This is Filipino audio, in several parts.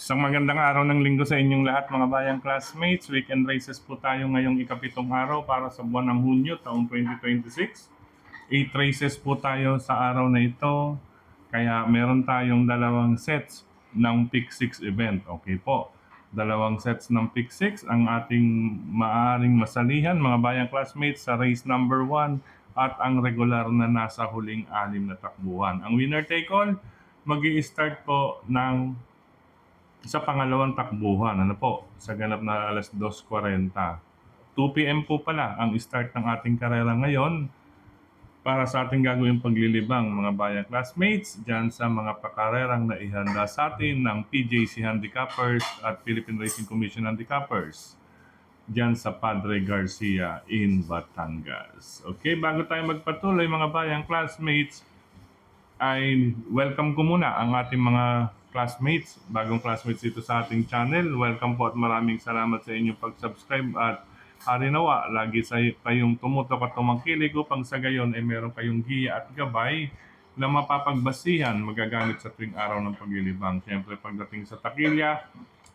Isang magandang araw ng linggo sa inyong lahat mga bayang classmates. Weekend races po tayo ngayong ikapitong araw para sa buwan ng Hunyo taong 2026. 8 races po tayo sa araw na ito. Kaya meron tayong dalawang sets ng Pick 6 event. Okay po. Dalawang sets ng Pick 6 ang ating maaaring masalihan mga bayang classmates sa race number 1 at ang regular na nasa huling 6 na takbuhan. Ang winner take all, magi-start po ng sa pangalawang takbuhan, ano po, sa ganap na alas 2:40. 2 p.m. po pala ang start ng ating karera ngayon para sa ating gagawing paglilibang mga bayang classmates dyan sa mga pakarerang na ihanda sa atin ng PJC Handicappers at Philippine Racing Commission Handicappers dyan sa Padre Garcia in Batangas. Okay, bago tayo magpatuloy mga bayang classmates, ay welcome ko muna ang ating mga classmates, bagong classmates dito sa ating channel. Welcome po at maraming salamat sa inyong pag-subscribe at harinawa, lagi sa kayong tumutok at tumangkilik upang sa gayon ay meron kayong giya at gabay na mapapagbasihan magagamit sa tuwing araw ng paglilibang. Siyempre pagdating sa takilya,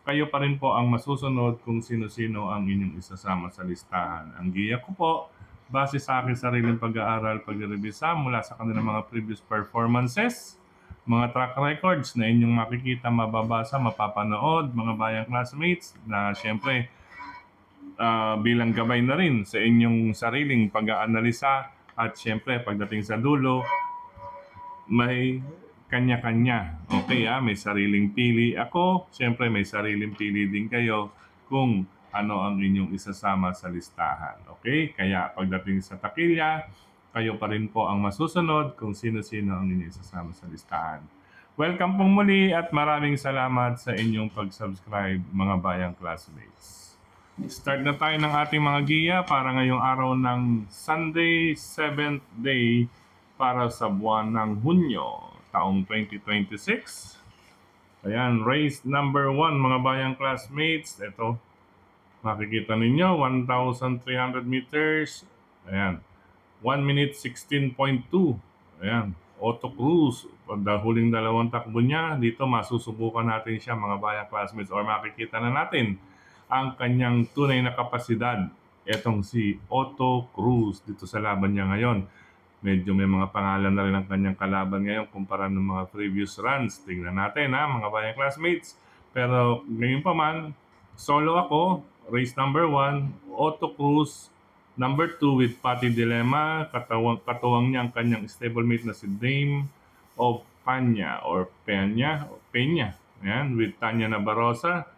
kayo pa rin po ang masusunod kung sino-sino ang inyong isasama sa listahan. Ang giya ko po, base sa aking sariling pag-aaral, pag-revisa mula sa kanilang mga previous performances, mga track records na inyong makikita, mababasa, mapapanood, mga bayang classmates, na siyempre bilang gabay na rin sa inyong sariling pag-aanalisa at siyempre pagdating sa dulo, may kanya-kanya. Okay, may sariling pili ako. Siyempre, may sariling pili din kayo kung ano ang inyong isasama sa listahan. Okay? Kaya pagdating sa takilya, kayo pa rin po ang masusunod kung sino-sino ang inyong isasama sa listahan. Welcome pong muli at maraming salamat sa inyong pag-subscribe mga bayang classmates. Start na tayo ng ating mga giya para ngayong araw ng Sunday, 7th day para sa buwan ng Hunyo, taong 2026. Ayan, race number 1 mga bayang classmates. Ito, makikita ninyo, 1,300 meters. Ayan, 1 minute 16.2. Ayan, Otto Cruz. Huling dalawang takbo niya, dito masusubukan natin siya mga bayang classmates or makikita na natin ang kanyang tunay na kapasidad. Etong si Otto Cruz dito sa laban niya ngayon. Medyo may mga pangalan na rin ang kanyang kalaban ngayon kumpara ng mga previous runs. Tingnan natin mga bayang classmates. Pero ngayon pa man, solo ako, race number 1, Otto Cruz, number 2 with Patty Dilemma, katuwang niya ang kanyang stablemate na si Dame of Panya or Peña. Ayan, with Tanya Nabarosa.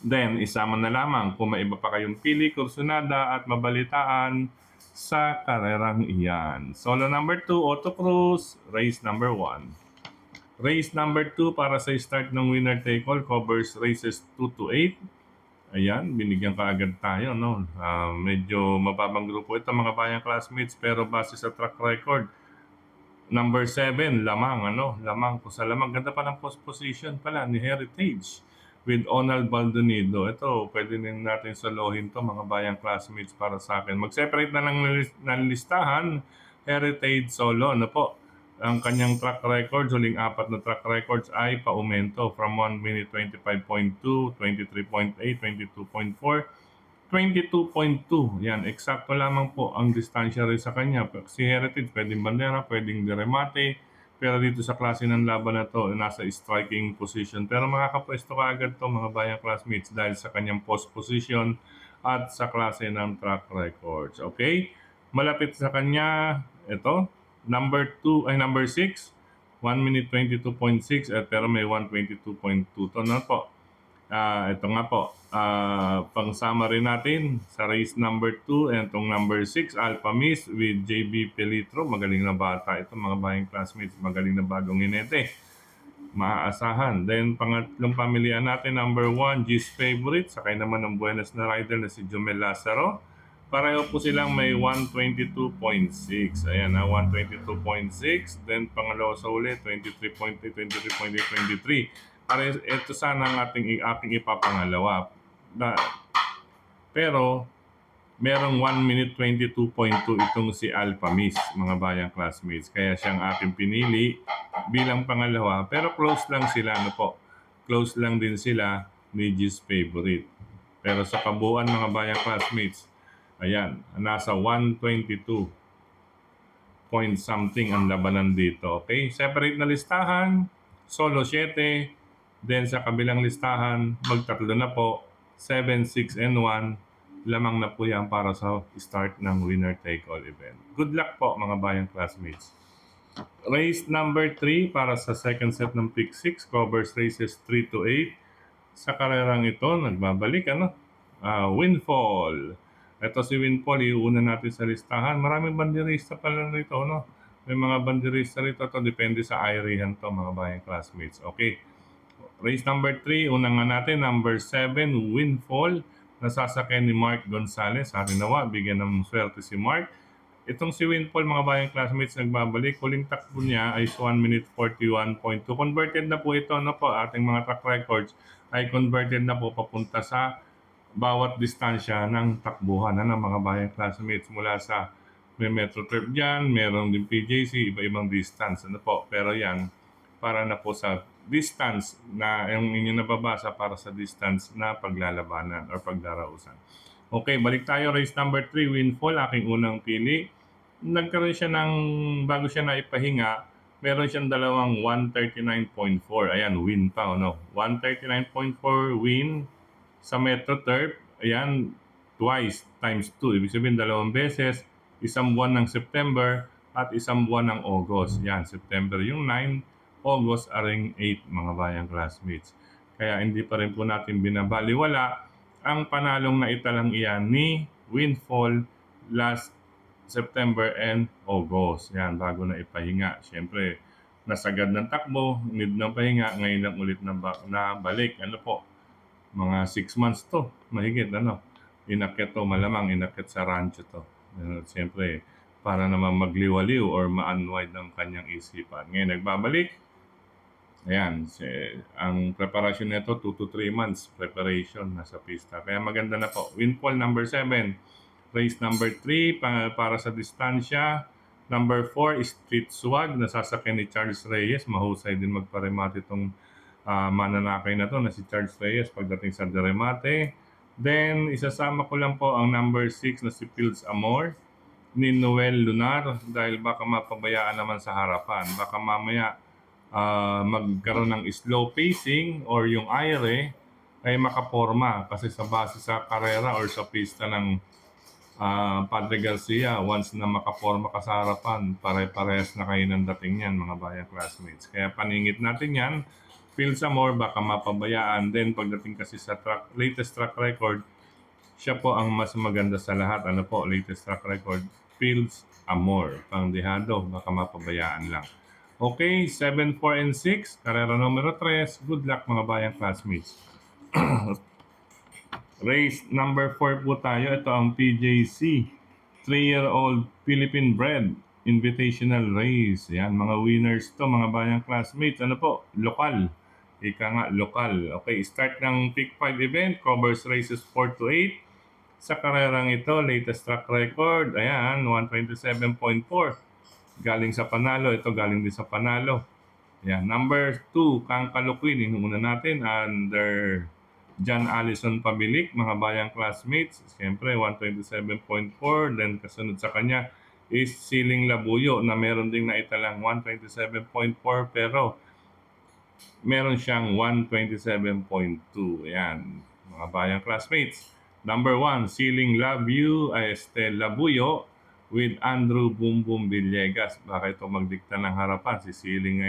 Then, isama na lamang kung may iba pa kayong pili, kursunada at mabalitaan sa karerang iyan. Solo number 2, Otto Cruz. Race number 1. Race number 2 para sa start ng winner take all covers races 2 to 8. Ayan, binigyan kaagad tayo, no? Medyo mababang grupo ito mga bayang classmates pero base sa track record, number 7, lamang po sa lamang. Ganda pa ng post position pala ni Heritage with Onald Baldonido. Ito, pwede din natin salohin to mga bayang classmates para sa akin. Mag-separate na lang ng listahan, Heritage solo. Ano po? Ang kanyang track records, huling 4 na track records ay paumento from 1 minute 25.2, 23.8, 22.4, 22.2. Yan, eksakto lamang po ang distansya rin sa kanya. Si Heritage, pwedeng bandera, pwedeng diremate. Pero dito sa klase ng laban na to, nasa striking position. Pero makakapwesto ka agad to mga bayang classmates dahil sa kanyang post position at sa klase ng track records. Okay? Malapit sa kanya, ito, number 6, 1 minute 22.6 pero may 122.2 to na po. Ito nga po, pang summary natin sa race number 2 and itong number 6, Alpha Miss with JB Pelitro. Magaling na bata ito mga bayang classmates, magaling na bagong inete. Maaasahan. Then pangatlong pamilihan natin, number 1, G's Favorite. Sakay naman ng Buenas na rider na si Jomel Lazaro. Pareho po silang may 122.6. Ayan 122.6. Then pangalawa sa uli, 23.8, 23.8, 23. Ito sana ang aking ipapangalawa. Pero merong 1 minute 22.2 itong si Alpha Miss, mga bayang classmates. Kaya siyang aking pinili bilang pangalawa. Pero close lang sila, ano po. close lang din sila ni G's favorite. Pero sa kabuuan mga bayang classmates, ayan, nasa 122 point something ang labanan dito. Okay? Separate na listahan, solo 7, then sa kabilang listahan, magtatlo na po, 7, 6, and 1. Lamang na po yan para sa start ng winner take all event. Good luck po mga bayang classmates. Race number 3 para sa second set ng pick 6 covers races 3 to 8. Sa karerang ito, nagbabalik Windfall. Ito si Windfall, iuuna natin sa listahan. Maraming banderista pala rito, no? May mga banderista rito. Ito depende sa irihan to, mga bayang classmates. Okay. Race number 3, unang nga natin, number 7, Windfall. Nasasakyan ni Mark Gonzalez. Sa nawa, bigyan ng swerte si Mark. Itong si Windfall, mga bayang classmates, nagbabalik. Huling takbo niya ay 1 minute 41.2. Converted na po ito, no po, ating mga track records ay converted na po papunta sa bawat distansya ng takbuhan ng mga bayang classmates mula sa may Metro Trip dyan, meron din PJC, iba-ibang distance. Ano po, pero yan, para na po sa distance na yung inyong nababasa para sa distance na paglalabanan or pagdarausan. Okay, balik tayo. Race number 3, Windfall, aking unang pili. Nagkaroon siya ng, bago siya na ipahinga, meron siyang dalawang 139.4. Ayan, win pa, no? 139.4 win sa Metro Turf. Ayan, twice, times 2. Ibig sabihin, dalawang beses. Isang buwan ng September at isang buwan ng August. Yan, September yung 9, August aring 8, mga bayang classmates. Kaya hindi pa rin po natin binabaliwala ang panalong naitalang iyan ni Windfall last September and August. Yan, bago na ipahinga. Siyempre, nasagad ng takbo, need ng pahinga, ngayon lang ulit na balik. Ano po, mga 6 months to, mahigit, inakyat to, malamang inakyat sa rancho to. Siyempre, para naman magliwaliw or ma-unwind ng kanyang isipan. Ngayon, nagbabalik. Ayan, ang preparasyon nito 2 to 3 months preparation nasa pista. Kaya maganda na po. Windfall number 7. Race number 3 para sa distansya. Number 4 is Street Swag. Nasasakyan ni Charles Reyes. Mahusay din magparemate itong mananakay na to na si Charles Reyes pagdating sa deremate. Then, isasama ko lang po ang number 6 na si Fields Amor ni Noel Lunar dahil baka mapabayaan naman sa harapan. Baka mamaya magkaroon ng slow pacing or yung aire ay makaporma kasi sa base sa karera or sa pista ng Padre Garcia, once na makaporma ka sa harapan, pare-parehas na kayo ng dating yan, mga bayang classmates. Kaya paningit natin yan, feel some more, baka mapabayaan. Then pagdating kasi sa latest track record, siya po ang mas maganda sa lahat. Ano po, latest track record, Fields Amor. Pangdehado, baka mapabayaan lang. Okay, 7, 4, and 6. Karera numero 3. Good luck mga bayang classmates. Race number 4 po tayo. Ito ang PJC. 3-year-old Philippine bred invitational race. Yan, mga winners to mga bayang classmates. Ano po? Lokal. Ika nga, lokal. Okay, start ng Pick 5 event. Covers races 4 to 8. Sa karerang ito, latest track record. Ayan, 127.4. Galing sa Panalo. Ito galing din sa Panalo. Yan. Number 2, Kang Kalukwin. Inuuna natin under John Allison Pabilik, mga bayang classmates. Siyempre, 127.4. Then kasunod sa kanya is Siling Labuyo na meron ding naitalang 127.4 pero meron siyang 127.2. Yan, mga bayang classmates. Number 1, Siling Labuyo with Andrew Boom Boom Villegas. Baka ito magdikta ng harapan. Si Siling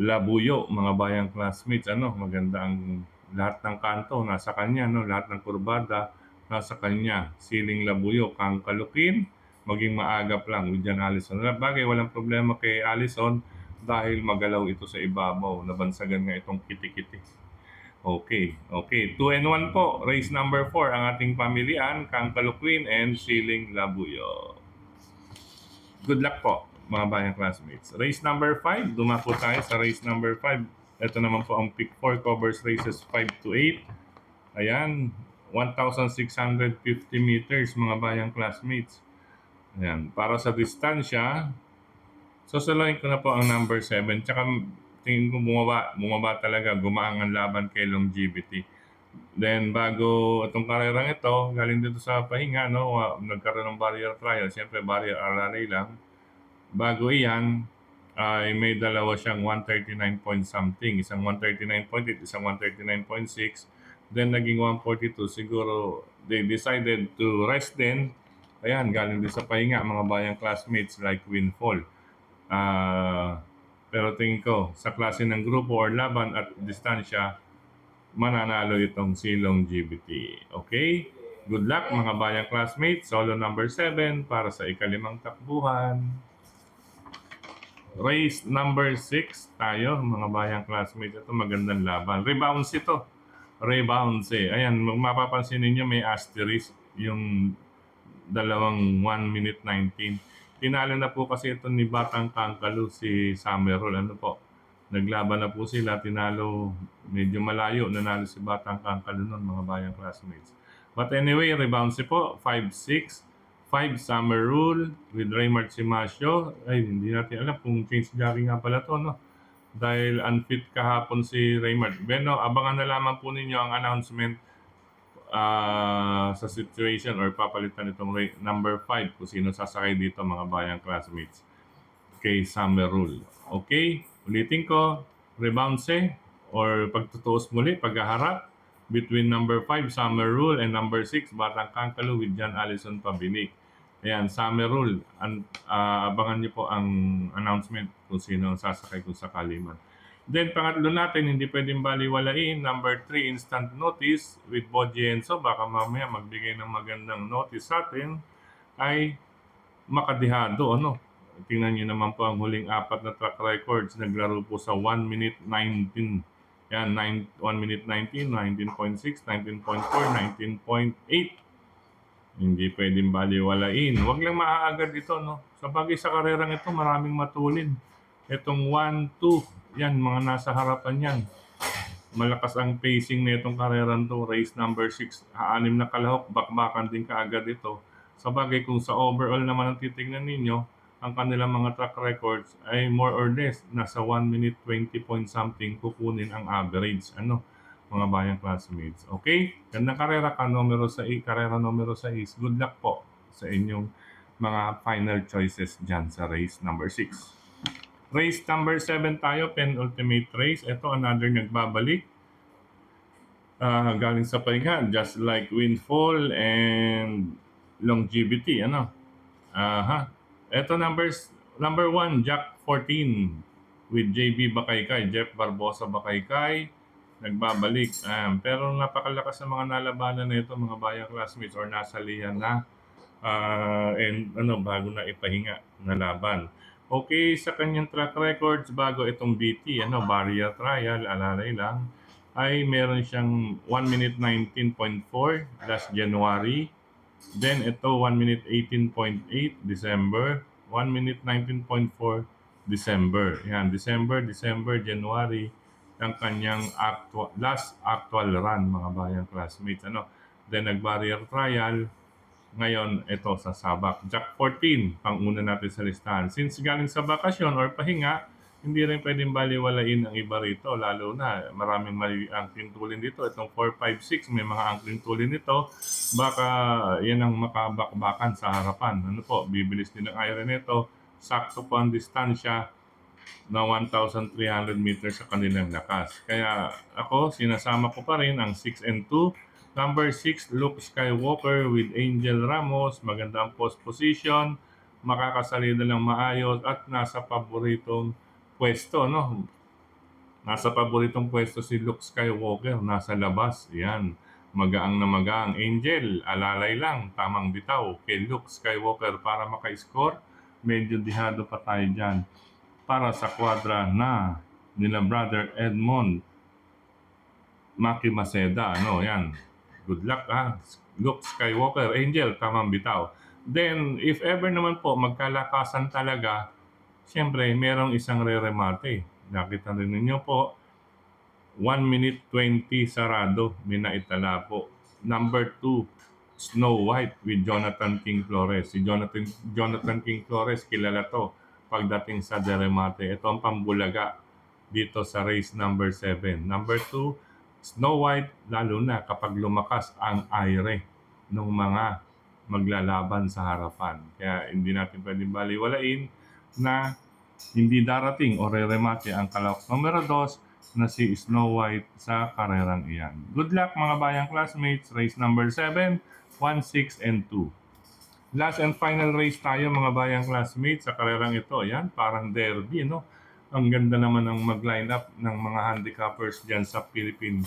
Labuyo, mga bayang classmates. Maganda ang lahat ng kanto. Nasa kanya, lahat ng kurbada nasa kanya. Siling Labuyo, Kang Kalukin, maging maagap lang with John Allison. Bagay, walang problema kay Allison dahil magalaw ito sa ibabaw. Nabansagan nga itong kiti-kiti. Okay. 2 and 1 po. Race number 4 ang ating pamilian, Kang Kalukwin and Siling Labuyo. Good luck po, mga bayang classmates. Race number 5, dumako tayo sa race number 5. Ito naman po ang Pick 4 covers races 5 to 8. Ayan, 1,650 meters, mga bayang classmates. Ayan, para sa distansya, susulayin ko na po ang number 7. Tsaka tingin ko bumaba talaga, gumaang ang laban kay Longevity. Then bago itong karerang ito, galing dito sa pahinga, no, nagkaroon ng barrier trial. Siyempre barrier alalay lang. Bago iyan, ay may dalawa siyang 139 point something. Isang 139.8, isang 139.6. Then naging 142. Siguro they decided to rest din. Ayan, galing din sa pahinga, mga bayang classmates like Winfall. Pero tingin ko, sa klase ng grupo or laban at distansya, mananalo itong si Longevity. Okay? Good luck mga bayang classmates. Solo number 7 para sa ikalimang takbuhan. Race number 6 tayo mga bayang classmates. Ito magandang laban. Rebounds ito. Rebounds eh. Ayan, mapapansin ninyo may asterisk yung dalawang 1 minute 19. Tinalo na po kasi ito ni Batang Kangkalu si Summerall. Ano po? Naglaban na po sila, tinalo medyo malayo, nanalo si Batang Kangkalu nun mga bayang classmates. But anyway, rebound si po, 5-6, 5 Summer Rule with Raymart Simasio. Ay, hindi natin alam kung change jockey nga pala to, no? Dahil unfit kahapon si Raymart. Beno, abangan na lamang po ninyo ang announcement sa situation or papalitan itong number 5 kung sino sasakay dito mga bayang classmates kay Summer Rule. Okay? Ulitin ko, rebounce or pagtutuos muli, paghaharap between number 5 Summer Rule and number 6 Batang Kangkalu with John Allison Pabilik. Ayan, Summer Rule. Abangan niyo po ang announcement kung sino ang sasakay kung sakali man. Then, pangatlo natin, hindi pwedeng baliwalain. Number 3, instant notice with Bodienzo. Baka mamaya magbigay ng magandang notice sa atin ay makadihado. Ano? Tingnan niyo naman po ang huling 4 na track records. Naglaro po sa 1 minute 19. Yan, 1 minute 19, 19.6, 19.4, 19.8. Hindi pwedeng baliwalain. Huwag lang maaagad ito, no? Sa bagay sa karerang ito, maraming matulin. Itong 1, 2, yan, mga nasa harapan yan. Malakas ang pacing na itong karerang to. Race number 6, 6 na kalahok, bakbakan din kaagad ito. Sa bagay, kung sa overall naman ang titignan ninyo, ang kanilang mga track records ay more or less nasa 1 minute 20 point something kukunin ang average. Ano? Mga bayang classmates. Okay? Gandang karera ka, karera numero 6. Good luck po sa inyong mga final choices dyan sa race number 6. Race number 7 tayo, penultimate race. Ito, another nagbabalik. Galing sa pahinga, just like Winfall and Longevity. Ano? Ito number 1, Jack 14 with JB Bakaykay, Jeff Barbosa Bakaykay. Nagbabalik. Pero napakalakas ng mga nalabanan na ito, mga bayang classmates, or nasalihan na. Bago na ipahinga na laban. Okay, sa kanyang track records, bago itong BT, barrier trial, alalay lang, ay meron siyang 1 minute 19.4 last January. Then ito 1 minute 18.8 December, 1 minute 19.4 December. Yan, December, January ang kanyang last actual run mga bayang classmates. Then nag-barrier trial. Ngayon, ito sa Sabak. Jack 14, pang-una natin sa listahan. Since galing sa bakasyon or pahinga, hindi rin pwedeng baliwalain ang iba rito. Lalo na, maraming angking tulin dito. Itong 4, 5, 6, may mga angking tulin dito. Baka yan ang makabakbakan sa harapan. Bibilis din ang iron nito. Sakto po ang distansya na 1,300 meters sa kanilang lakas. Kaya ako, sinasama ko pa rin ang 6 and 2. Number 6, Luke Skywalker with Angel Ramos. Maganda ang post position. Makakasalida ng maayos at nasa paboritong pwesto. Nasa paboritong pwesto si Luke Skywalker. Nasa labas. Yan. Magaang na magaang. Angel, alalay lang. Tamang bitaw kay Luke Skywalker para maka-score. Medyo dihado pa tayo dyan. Para sa kwadra na nila brother Edmond Maki Maceda. Yan. Good luck, Luke Skywalker, Angel, tamang bitaw. Then, if ever naman po magkalakasan talaga, siyempre, merong isang re-remate. Nakita rin ninyo po, 1 minute 20 sarado, minaitala po. Number 2, Snow White with Jonathan King Flores. Si Jonathan King Flores, kilala to pagdating sa deremate. Ito ang pambulaga dito sa race number 7. Number 2, Snow White, lalo na kapag lumakas ang aire ng mga maglalaban sa harapan. Kaya hindi natin pwedeng baliwalain na hindi darating o reremate ang kalahok numero 2 na si Snow White sa karerang iyan. Good luck mga bayang classmates, race number 7, 1, 6, and 2. Last and final race tayo mga bayang classmates sa karerang ito. Yan, parang derby, no? Ang ganda naman ng mag-line up ng mga handicappers dyan sa Philippine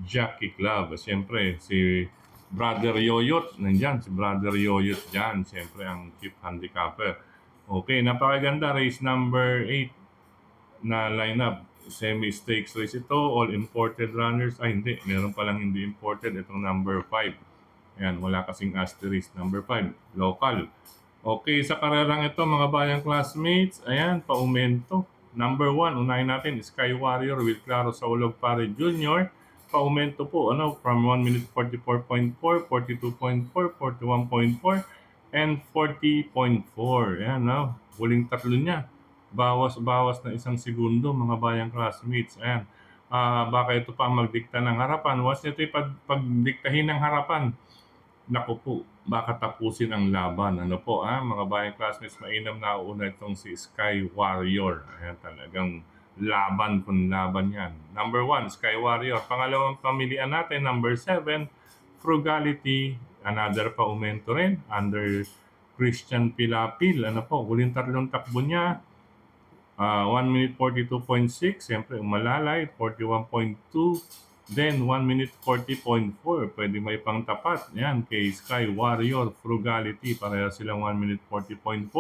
Jockey Club. Siyempre, si Brother Yoyot, nandyan, si Brother Yoyot dyan. Siyempre, ang chief handicapper. Okay, napakaganda. Race number 8 na lineup. Semi-stakes race ito. All imported runners. Ay, hindi. Meron palang hindi imported. Itong number 5. Ayan, wala kasing asterisk. Number 5, local. Okay, sa karerang ito, mga bayang classmates, ayan, paumento. Number 1, unahin natin, Sky Warrior with Claro Saulog Pare Jr. Paumento po, from 1 minute 44.4, 42.4, 41.4, and 40.4. Ayan, huling tatlo niya. Bawas-bawas na 1 segundo, mga bayang classmates. Ayan, baka ito pa magdikta ng harapan. Once ito pagdiktahin ng harapan, naku po, baka tapusin ang laban. Ano po, mga bayang classmates, mainam na una itong si Sky Warrior. Ayan, talagang laban kung laban yan. Number 1, Sky Warrior. Pangalawang pamilian natin, number 7, Frugality. Another pa umento rin, under Christian Pilapil. Ano po, huling tatlong takbo niya, 1 minute 42.6, siyempre umalalay, 41.2, then 1 minute 40.4, pwede may pangtapat. Yan, kay Sky Warrior, Frugality, pareha silang 1 minute 40.4.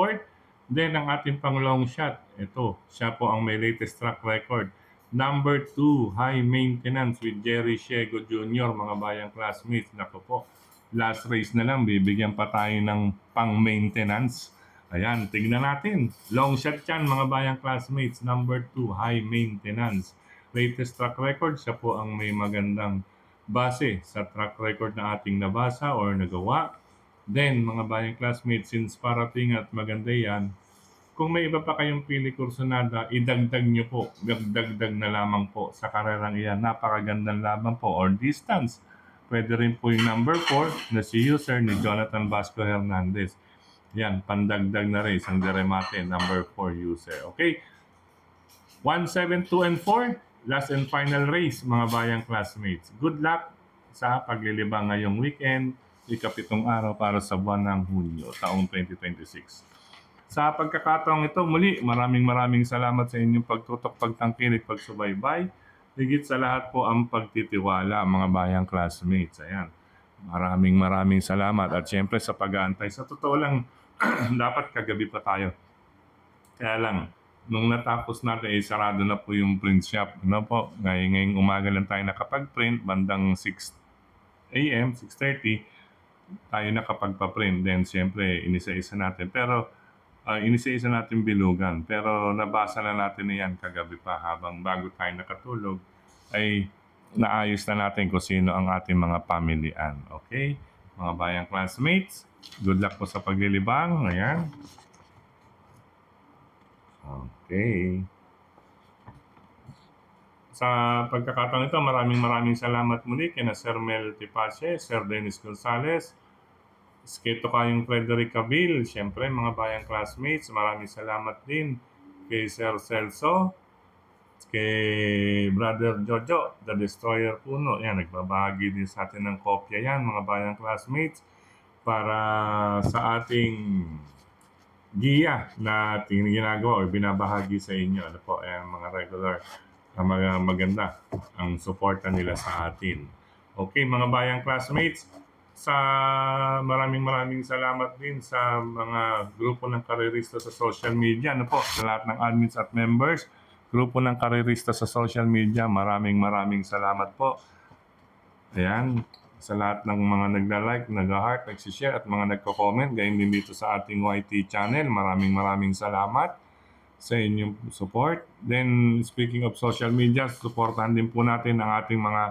Then ang ating pang long shot, ito, siya po ang may latest track record. Number 2, High Maintenance with Jerry Shego Jr., mga bayang classmates. Nako po, last race na lang, bibigyan pa tayo ng pang-maintenance. Ayan, tignan natin. Long shot yan, mga bayang classmates. Number 2, High Maintenance. Latest track record, siya po ang may magandang base sa track record na ating nabasa or nagawa. Then, mga bayang classmates, since parating at maganda yan, kung may iba pa kayong pili kursonada, idagdag nyo po. Dagdag na lamang po sa karerang iyan. Napakagandang laban po or distance. Pwede rin po yung number 4 na si user ni Jonathan Vasco Hernandez. Yan, pandagdag na rin isang deremate, number 4 user. Okay? 1, 7, 2, and 4, last and final race, mga bayang classmates. Good luck sa paglilibang ngayong weekend, ikapitong araw para sa buwan ng Hunyo, taong 2026. Sa pagkakataong ito, muli, maraming salamat sa inyong pagtutok, pagtangkilik, pagsubaybay. Higit sa lahat po ang pagtitiwala, mga bayang classmates. Ayan. Maraming salamat. At syempre sa pag-aantay. Sa totoo lang, dapat kagabi pa tayo. Kaya lang, nung natapos natin, sarado na po yung print shop. Ano po? Ngayong umaga lang tayo nakapag-print. Bandang 6 a.m., 6:30, tayo nakapagpa-print. Then, syempre, inisa-isa natin. Pero, inisa-isa natin bilugan. Pero, nabasa na natin na yan kagabi pa. Habang bago tayo nakatulog, ay naayos na natin kung sino ang ating mga pamilian. Okay? Mga bayang classmates, good luck po sa paglilibang. Ayan. Okay. Sa pagkakataon ito, maraming salamat muli kina Sir Mel Tipache, Sir Dennis Gonzalez, Sketo kayong Frederick Cabil, siyempre mga bayang classmates, maraming salamat din kay Sir Celso, kay Brother Jojo, The Destroyer Puno. Yan, nagbabahagi din sa atin ng kopya yan, mga bayang classmates, para sa ating giya na ating ginagawa o binabahagi sa inyo. Ano po, mga regular, mga maganda ang suporta nila sa atin. Okay, mga bayang classmates, sa maraming salamat din sa mga grupo ng karerista sa social media. Ano po, sa lahat ng admins at members, grupo ng karerista sa social media, maraming salamat po. Ayan, sa lahat ng mga nagla-like, nag-heart, nag-share at mga nagko-comment, gayon din dito sa ating YT channel. Maraming salamat sa inyong support. Then, speaking of social media, supportahan din po natin ang ating mga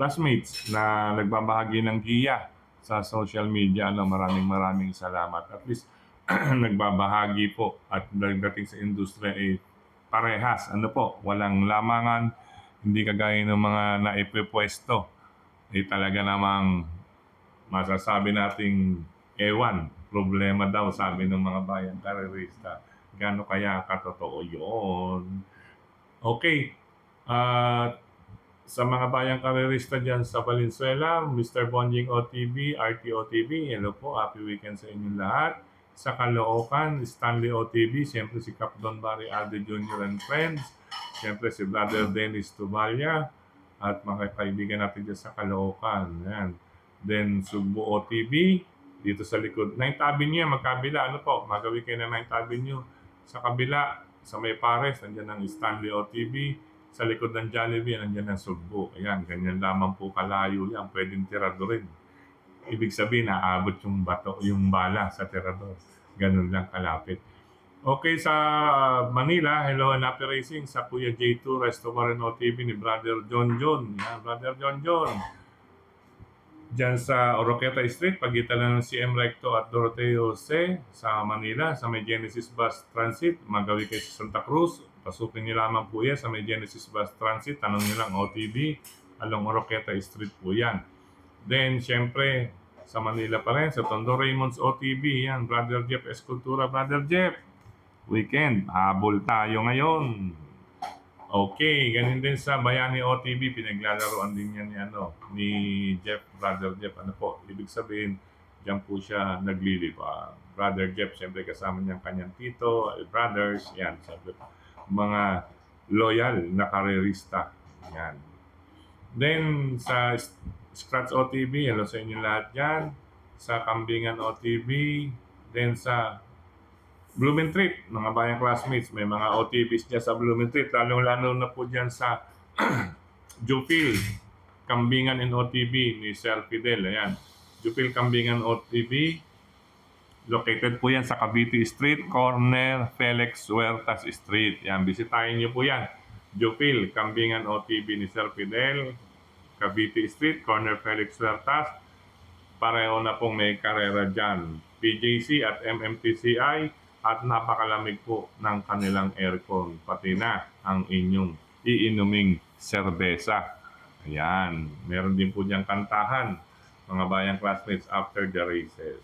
classmates na nagbabahagi ng giya sa social media. Maraming salamat. At least, nagbabahagi po at dagdating sa industriya ay parehas. Ano po, walang lamangan, hindi kagaya ng mga naipwesto. Ay talaga namang masasabi nating ewan, problema daw sabi ng mga bayan karerista. Gaano kaya katotoo yun? Okay. Sa mga bayang karerista dyan sa Valenzuela, Mr. Bonjing OTV, RT OTV, hello po, happy weekend sa inyong lahat. Sa Caloocan, Stanley OTV, siyempre si Cap Don Barry Alde Jr. and Friends, siyempre si Brother Dennis Tubalya, at mga kaibigan natin dyan sa Caloocan. Yan. Then Sugbo OTV, dito sa likod. 9th Avenue, magkabila, ano po, magawi kayo na 9th Avenue. Sa kabila, sa may Pares, nandiyan ang Stanley OTV. Sa likod ng Jollibee, nandiyan ang Sugbo. Ayan, ganyan lamang po kalayo yan. Pwedeng tirado rin. Ibig sabihin, naabot yung bato, yung bala sa tirador. Ganun lang kalapit. Okay, sa Manila, hello and happy racing sa Kuya J2 Resto Moreno TV ni Brother John John. Yan, Brother John John. Diyan sa Oroqueta Street, pagitan lang ng CM Recto at Doroteo Jose sa Manila, sa may Genesis Bus Transit. Magawi kayo sa Santa Cruz. Pasukin niyo lamang po yan sa may Genesis Bus Transit. Tanong niyo lang OTV. Along Oroqueta Street po yan. Then, syempre, sa Manila pa rin, sa Tondo Raymond's OTV. Yan, Brother Jeff Escultura. Brother Jeff, weekend, habol tayo ngayon. Okay, ganun din sa Bayani OTV, pinaglalaroan din yan ni Jeff, Brother Jeff. Ano po, ibig sabihin, diyan po siya naglilibang. Brother Jeff, siyempre kasama niyang kanyang tito, brothers, yan, siyempre mga loyal na karerista. Yan. Then, sa Scratch OTV, hello sa inyo lahat yan. Sa Kambingan OTV, then sa Blumentritt, mga bayang classmates, may mga OTVs dyan sa Blumentritt, lalong-lalo na po dyan sa Jupil, Kambingan and OTV ni Sir Fidel. Ayan, Jupil Kambingan OTV, located po yan sa Cavite Street, corner Felix Huertas Street. Yan, bisitahin niyo po yan. Jupil Kambingan OTV ni Sir Fidel, Cavite Street, corner Felix Huertas. Pareho na pong may karera dyan. PJC at MMTCI, at napakalamig po ng kanilang aircon, pati na ang inyong iinuming serbesa. Ayan, meron din po diyang kantahan, mga bayang classmates, after the races.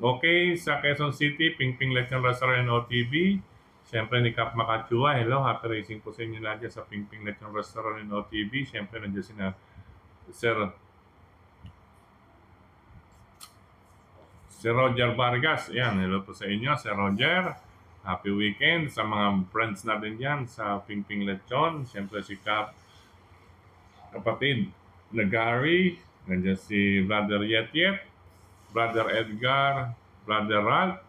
Okay, sa Quezon City, Pingping Lechon Restaurant OTV, siyempre ni Cap Makachua, hello, happy racing po sa inyo lahat sa Pingping Lechon Restaurant OTV. Siyempre nandiyan sina Si Roger Vargas, yan, hello po sa inyo, Sir Roger. Happy weekend sa mga friends natin yan sa Pingping Lechon. Siyempre si kapatid na Gary, nandiyan si Brother Yet, Brother Edgar, Brother Ralph.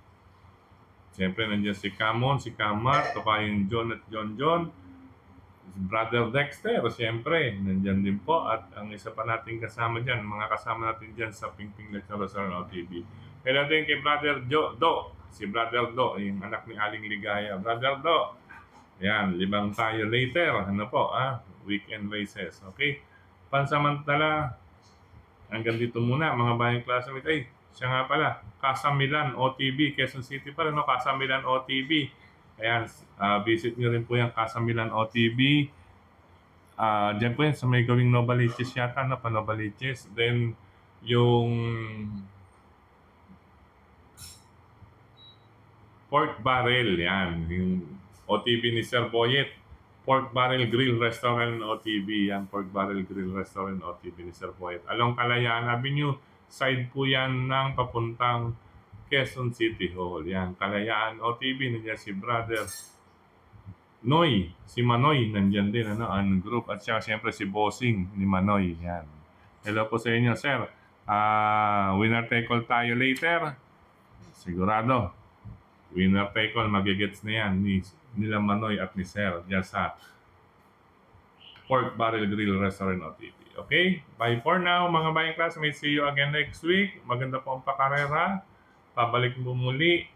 Siyempre nandiyan si Camon, si Kamar, kapayong John at John. Brother Dexter, siyempre, nandiyan din po. At ang isa pa nating kasama dyan, mga kasama natin dyan sa Pingping Lechon Restaurant TV. Hello din kay Brother Do, si Brother Do, yung anak ni Aling Ligaya. Brother Do, yan, libang tayo later. Ano po, weekend races. Okay? Pansamantala, hanggang dito muna, mga bayang classmates. Ay, siya nga pala, Casa Milan OTV, Quezon City pa rin, no? Casa Milan OTV. Ayan, visit nyo rin po yung Casa Milan OTV. Diyan po yan, sa may gawing Novaliches yata, no? Pa-Novaliches. Then, yung Pork Barrel, yan. Yung OTV ni Sir Boyet. Pork Barrel Grill Restaurant OTV. Yan, Pork Barrel Grill Restaurant OTV ni Sir Boyet. Along Kalayaan Avenue, side po yan ng papuntang Quezon City Hall. Yan, Kalayaan OTV. Nandiyan si Brother Noy. Si Manoy, nandiyan din, ang group. At siya, siyempre, si Bossing ni Manoy. Yan. Hello po sa inyo, sir. Winner take all tayo later. Sigurado. Winner take all, magigets na yan nila Manoy at ni Sir dyan sa Pork Barrel Grill Restaurant OTV. Okay? Bye for now, mga bayang classmates. See you again next week. Maganda po ang pakarera. Pabalik mo muli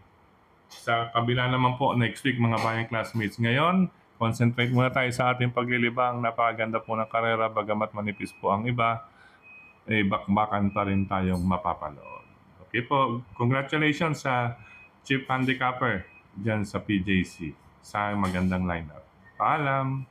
sa kabila naman po next week, mga bayang classmates. Ngayon, concentrate muna tayo sa ating paglilibang. Napakaganda po ng karera, bagamat manipis po ang iba, bakbakan pa rin tayong mapapanood. Okay po, congratulations sa chief handicapper dyan sa PJC sa magandang lineup. Paalam!